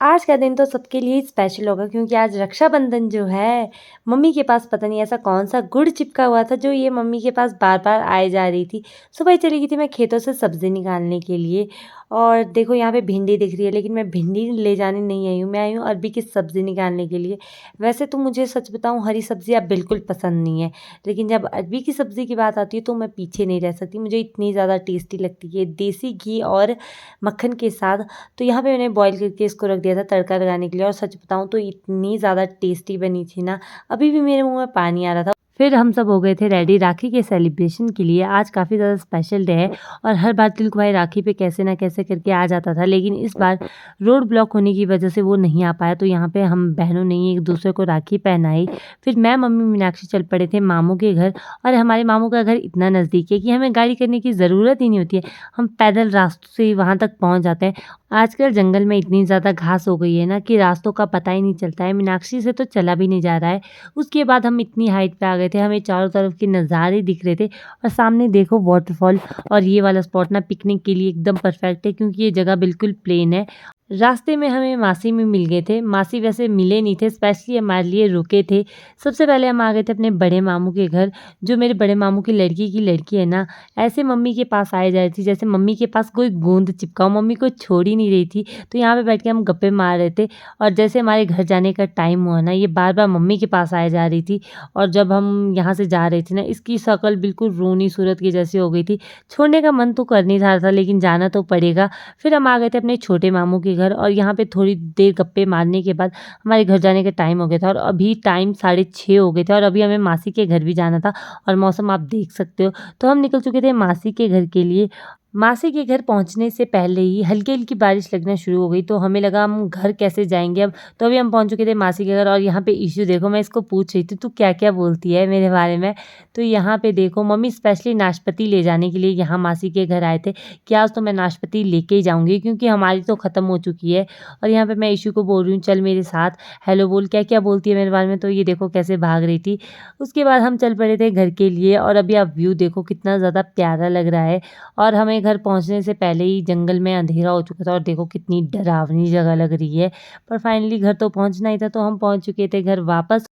आज का दिन तो सबके लिए ही स्पेशल होगा क्योंकि आज रक्षाबंधन जो है, मम्मी के पास पता नहीं ऐसा कौन-सा गुड़ चिपका हुआ था जो ये मम्मी के पास बार-बार आए जा रही थी। सुबह ही चली गई थी मैं खेतों से सब्ज़ी निकालने के लिए और देखो यहाँ पे भिंडी दिख रही है लेकिन मैं भिंडी ले जाने नहीं आई हूँ, मैं आई हूँ अरबी की सब्ज़ी निकालने के लिए। वैसे तो मुझे सच बताऊँ हरी सब्ज़ियाँ बिल्कुल पसंद नहीं है, लेकिन जब अरबी की सब्ज़ी की बात आती है तो मैं पीछे नहीं रह सकती। मुझे इतनी ज़्यादा टेस्टी लगती है देसी घी और मक्खन के साथ। तो यहाँ पे मैंने बॉयल करके इसको रख दिया था तड़का लगाने के लिए और सच बताऊँ तो इतनी ज़्यादा टेस्टी बनी थी ना, अभी भी मेरे मुँह में पानी आ रहा था। फिर हम सब हो गए थे रेडी राखी के सेलिब्रेशन के लिए। आज काफ़ी ज़्यादा स्पेशल डे है और हर बार तिलक भाई राखी पे कैसे ना कैसे करके आ जाता था, लेकिन इस बार रोड ब्लॉक होने की वजह से वो नहीं आ पाया। तो यहाँ पे हम बहनों ने ही एक-दूसरे को राखी पहनाई। फिर मैं, मम्मी, मीनाक्षी चल पड़े थे मामू के घर और हमारे मामू का घर इतना नज़दीक है कि हमें गाड़ी करने की ज़रूरत ही नहीं होती है। हम पैदल रास्तों से ही वहाँ तक पहुँच जाते हैं। आजकल जंगल में इतनी ज़्यादा घास हो गई है ना कि रास्तों का पता ही नहीं चलता है। मीनाक्षी से तो चला भी नहीं जा रहा है। उसके बाद हम इतनी हाइट पे आ गए थे, हमें चारों तरफ के नज़ारे दिख रहे थे और सामने देखो वॉटरफॉल। और ये वाला स्पॉट ना पिकनिक के लिए एकदम परफेक्ट है क्योंकि ये जगह बिल्कुल प्लेन है। रास्ते में हमें मासी भी मिल गए थे। मासी वैसे मिले नहीं थे, स्पेशली हमारे लिए रुके थे। सबसे पहले हम आ गए थे अपने बड़े मामू के घर, जो मेरे बड़े मामू की लड़की है ना, ऐसे मम्मी के पास आए जा रही थी जैसे मम्मी के पास कोई गोंद चिपका हो, मम्मी को छोड़ ही नहीं रही थी। तो यहाँ पे बैठ के हम गप्पे मार रहे थे और जैसे हमारे घर जाने का टाइम हुआ ना, ये बार-बार मम्मी के पास आए जा रही थी और जब हम यहाँ से जा रहे थे ना, इसकी शक्ल बिल्कुल रोनी सूरत की जैसी हो गई थी। छोड़ने का मन तो कर नहीं रहा था लेकिन जाना तो पड़ेगा। फिर हम आ गए थे अपने छोटे मामू के घर और यहाँ पे थोड़ी देर गप्पे मारने के बाद हमारे घर जाने का टाइम हो गया था और अभी टाइम 6:30 हो गए थे और अभी हमें मासी के घर भी जाना था और मौसम आप देख सकते हो। तो हम निकल चुके थे मासी के घर के लिए। मासी के घर पहुँचने से पहले ही हल्की-हल्की बारिश लगना शुरू हो गई तो हमें लगा हम घर कैसे जाएँगे अब? तो अभी हम पहुँच चुके थे मासी के घर और यहाँ पे इश्यू देखो, मैं इसको पूछ रही थी तू क्या-क्या बोलती है मेरे बारे में? तो यहाँ पे देखो मम्मी स्पेशली नाशपाती ले जाने के लिए यहाँ मासी के घर आए थे कि आज तो मैं नाशपाती लेके ही जाऊँगी क्योंकि हमारी तो ख़त्म हो चुकी है। और यहाँ पे मैं इश्यू को बोल रही हूँ चल मेरे साथ, हेलो बोल, क्या-क्या बोलती है मेरे बारे में, तो ये देखो कैसे भाग रही थी। उसके बाद हम चल पड़े थे घर के लिए और अभी आप व्यू देखो कितना ज़्यादा प्यारा लग रहा है और हमें घर पहुँचने से पहले ही जंगल में अंधेरा हो चुका था और देखो कितनी डरावनी जगह लग रही है। पर फाइनली घर तो पहुँचना ही था तो हम पहुँच चुके थे घर वापस।